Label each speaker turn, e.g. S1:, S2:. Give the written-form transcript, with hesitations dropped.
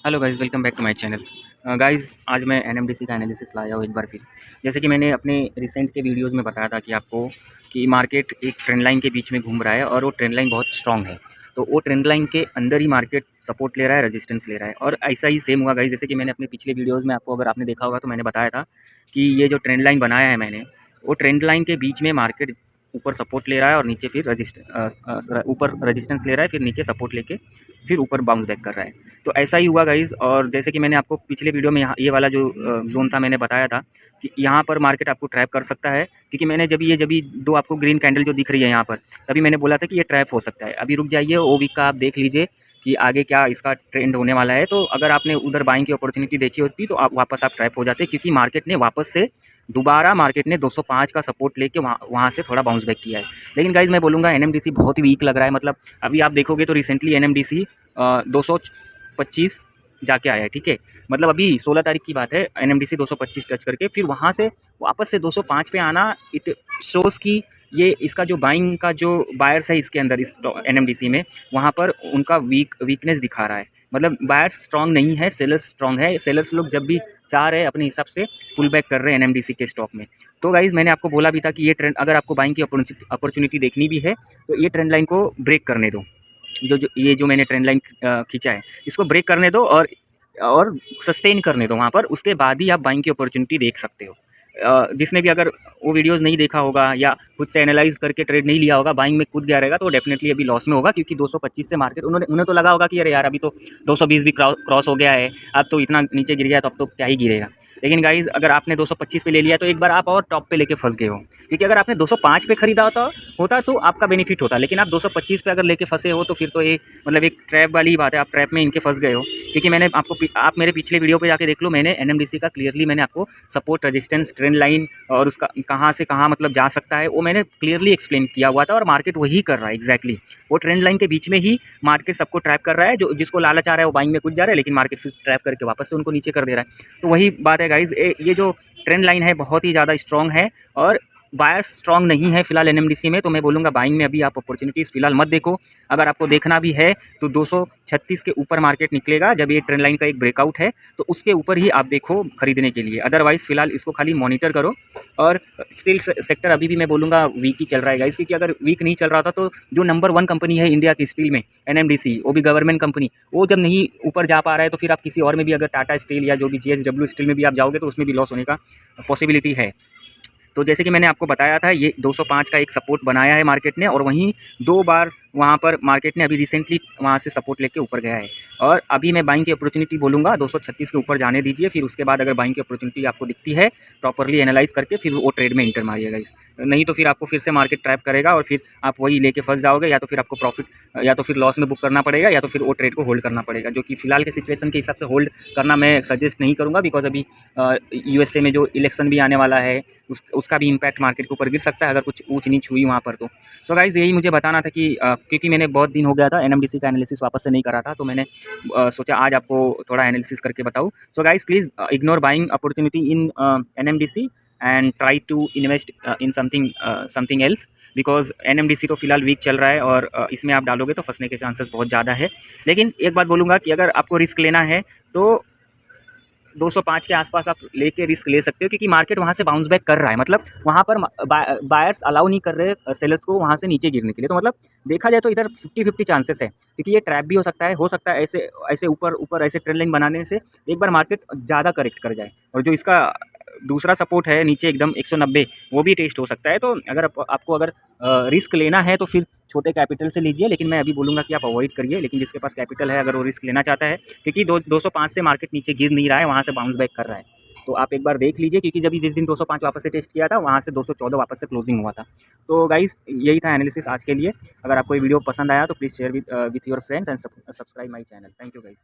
S1: Hello guys, welcome back to my channel. Guys, आज मैं NMDC का एनालिसिस लाया हूँ एक बार फिर। जैसे कि मैंने अपने रिसेंट के वीडियोज़ में बताया था कि आपको कि मार्केट एक ट्रेंड लाइन के बीच में घूम रहा है और वो ट्रेंड लाइन बहुत स्ट्रॉन्ग है। तो वो ट्रेंड लाइन के अंदर ही मार्केट सपोर्ट ले रहा है, रेजिस्टेंस ले रहा है, और ऐसा ही सेम हुआ गाइज़। जैसे कि मैंने अपने पिछले वीडियोज़ में आपको, अगर आपने देखा होगा तो मैंने बताया था कि ये जो ट्रेंड लाइन बनाया है मैंने, वो ट्रेंड लाइन के बीच में मार्केट ऊपर सपोर्ट ले रहा है और नीचे फिर ऊपर रेजिस्टेंस ले रहा है, फिर नीचे सपोर्ट लेके फिर ऊपर बाउंस बैक कर रहा है। तो ऐसा ही हुआ गाइज़। और जैसे कि मैंने आपको पिछले वीडियो में यहाँ ये वाला जो ज़ोन था मैंने बताया था कि यहाँ पर मार्केट आपको ट्रैप कर सकता है, क्योंकि मैंने जब भी दो आपको ग्रीन कैंडल जो दिख रही है यहाँ पर, तभी मैंने बोला था कि ये ट्रैप हो सकता है। अभी रुक जाइए, ओ वीक का आप देख लीजिए कि आगे क्या इसका ट्रेंड होने वाला है। तो अगर आपने उधर बाइंग की अपॉर्चुनिटी देखी होती तो आप ट्रैप हो जाते, क्योंकि मार्केट ने वापस से दोबारा मार्केट ने 205 का सपोर्ट लेके वहाँ से थोड़ा बाउंस बैक किया है। लेकिन गाइज़ मैं बोलूँगा एनएमडीसी बहुत ही वीक लग रहा है। मतलब अभी आप देखोगे तो रिसेंटली एनएमडीसी 225 जाके आया है, ठीक है। मतलब अभी 16 तारीख की बात है, एनएमडीसी 225 टच करके फिर वहाँ से वापस से 205 पे आना, इट शोज़ कि ये इसका जो बाइंग का जो बायर्स है इसके अंदर, इस एनएमडीसी में, वहाँ पर उनका वीकनेस दिखा रहा है। मतलब बायर्स स्ट्रॉन्ग नहीं है, सेलर्स स्ट्रॉन्ग है। सेलर्स लोग जब भी चाह रहे हैं अपने हिसाब से पुल बैक कर रहे हैं एनएमडीसी के स्टॉक में। तो गाइज़ मैंने आपको बोला भी था कि ये ट्रेंड, अगर आपको बाइंग की अपॉर्चुनिटी देखनी भी है तो ये ट्रेंड लाइन को ब्रेक करने दो। जो मैंने ट्रेंड लाइन खींचा है, इसको ब्रेक करने दो और सस्टेन करने दो वहाँ पर। उसके बाद ही आप बाइंग की अपॉर्चुनिटी देख सकते हो। जिसने भी अगर वो वीडियोज़ नहीं देखा होगा या खुद से एनालाइज़ करके ट्रेड नहीं लिया होगा, बाइंग में कूद गया रहेगा, तो डेफिनेटली अभी लॉस में होगा, क्योंकि 225 से मार्केट उन्हें तो लगा होगा कि अरे यार अभी तो 220 भी क्रॉस हो गया है, अब तो इतना नीचे गिर गया तो अब तो क्या ही गिरेगा। लेकिन गाइज़ अगर आपने 225 पे ले लिया तो एक बार आप और टॉप पे लेके फंस गए हो, क्योंकि अगर आपने 205 पे खरीदा होता तो आपका बेनिफिट होता। लेकिन आप 225 पे अगर लेके फंसे हो तो फिर तो ये मतलब एक ट्रैप वाली ही बात है, आप ट्रैप में इनके फंस गए हो। क्योंकि मैंने आपको, आप मेरे पिछले वीडियो पे जाके देख लो, मैंने एनएमडीसी का क्लियरली मैंने आपको सपोर्ट, रेजिस्टेंस, ट्रेंड लाइन और उसका कहाँ से कहाँ मतलब जा सकता है वो मैंने क्लियरली एक्सप्लेन किया हुआ था। और मार्केट वही कर रहा है एग्जैक्टली। वो ट्रेंड लाइन के बीच में ही मार्केट सबको ट्रैप कर रहा है। जो जिसको लालच आ रहा है वो बाइंग में कूद जा रहा है, लेकिन मार्केट फिर ट्रैप करके वापस से उनको नीचे कर दे रहा है। तो वही बात है गाइज, ये जो ट्रेंड लाइन है बहुत ही ज़्यादा स्ट्रॉन्ग है और बायर्स स्ट्रॉन्ग नहीं है फिलहाल एनएमडीसी में। तो मैं बोलूँगा बाइंग में अभी आप अपॉर्चुनिटीज़ फिलहाल मत देखो। अगर आपको देखना भी है तो 236 के ऊपर मार्केट निकलेगा जब ये ट्रेंड लाइन का एक ब्रेकआउट है, तो उसके ऊपर ही आप देखो खरीदने के लिए। अदरवाइज़ फिलहाल इसको खाली मॉनिटर करो। और स्टील सेक्टर अभी भी मैं बोलूँगा वीक ही चल रहा है गाइस, क्योंकि अगर वीक नहीं चल रहा था तो जो नंबर 1 कंपनी है इंडिया की स्टील में, एनएमडीसी, वो भी गवर्नमेंट कंपनी, वो जब नहीं ऊपर जा पा रहा है तो फिर आप किसी और में भी, अगर टाटा स्टील या जो भी जेएसडब्ल्यू स्टील में भी आप जाओगे तो उसमें भी लॉस होने का पॉसिबिलिटी है। तो जैसे कि मैंने आपको बताया था, ये 205 का एक सपोर्ट बनाया है मार्केट ने, और वहीं 2 बार वहाँ पर मार्केट ने अभी रिसेंटली वहाँ से सपोर्ट लेके ऊपर गया है। और अभी मैं बाइंग की अपॉर्चुनिटी बोलूँगा 236 के ऊपर जाने दीजिए, फिर उसके बाद अगर बाइंग की अपॉर्चुनिटी आपको दिखती है प्रॉपर्ली एनालाइज करके फिर वो ट्रेड में इंटर मारिएगा। नहीं तो फिर आपको फिर से मार्केट ट्रैप करेगा और फिर आप वही लेके फंस जाओगे, या तो फिर आपको प्रॉफिट, या तो फिर लॉस में बुक करना पड़ेगा, या तो फिर वो ट्रेड को होल्ड करना पड़ेगा, जो कि फिलहाल के सिचुएशन के हिसाब से होल्ड करना मैं सजेस्ट नहीं करूँगा। बिकॉज अभी यूएसए में जो इलेक्शन भी आने वाला है उसका भी इम्पैक्ट मार्केट के ऊपर गिर सकता है अगर कुछ ऊंच नीच हुई वहाँ पर। तो गाइज़ यही मुझे बताना था कि क्योंकि मैंने बहुत दिन हो गया था एनएमडीसी का एनालिसिस वापस से नहीं करा था, तो मैंने सोचा आज आपको थोड़ा एनालिसिस करके बताऊँ। So guys please ignore buying opportunity in NMDC and try to invest in something else, because NMDC तो फिलहाल वीक चल रहा है और इसमें आप डालोगे तो फंसने के चांसेस बहुत ज़्यादा है। लेकिन एक बात बोलूँगा कि अगर आपको रिस्क लेना है तो 205 के आसपास आप लेके रिस्क ले सकते हो, क्योंकि मार्केट वहाँ से बाउंस बैक कर रहा है। मतलब वहाँ पर बायर्स अलाउ नहीं कर रहे सेलर्स को वहाँ से नीचे गिरने के लिए। तो मतलब देखा जाए तो इधर 50-50 चांसेस है, क्योंकि ये ट्रैप भी हो सकता है ऐसे ऐसे ऊपर ऊपर ऐसे ट्रेंड लाइन बनाने से एक बार मार्केट ज़्यादा करेक्ट कर जाए, और जो इसका दूसरा सपोर्ट है नीचे एकदम 190, वो भी टेस्ट हो सकता है। तो अगर आपको अगर रिस्क लेना है तो फिर छोटे कैपिटल से लीजिए, लेकिन मैं अभी बोलूँगा कि आप अवॉइड करिए। लेकिन जिसके पास कैपिटल है, अगर वो रिस्क लेना चाहता है, क्योंकि 205 से मार्केट नीचे गिर नहीं रहा है, वहाँ से बाउंस बैक कर रहा है, तो आप एक बार देख लीजिए। क्योंकि जब जिस दिन 205 वापस से टेस्ट किया था, वहाँ से 214 वापस से क्लोजिंग हुआ था। तो गाइस यही था एनालिसिस आज के लिए। अगर आपको ये वीडियो पसंद आया तो please share with your friends and subscribe my channel. Thank you guys.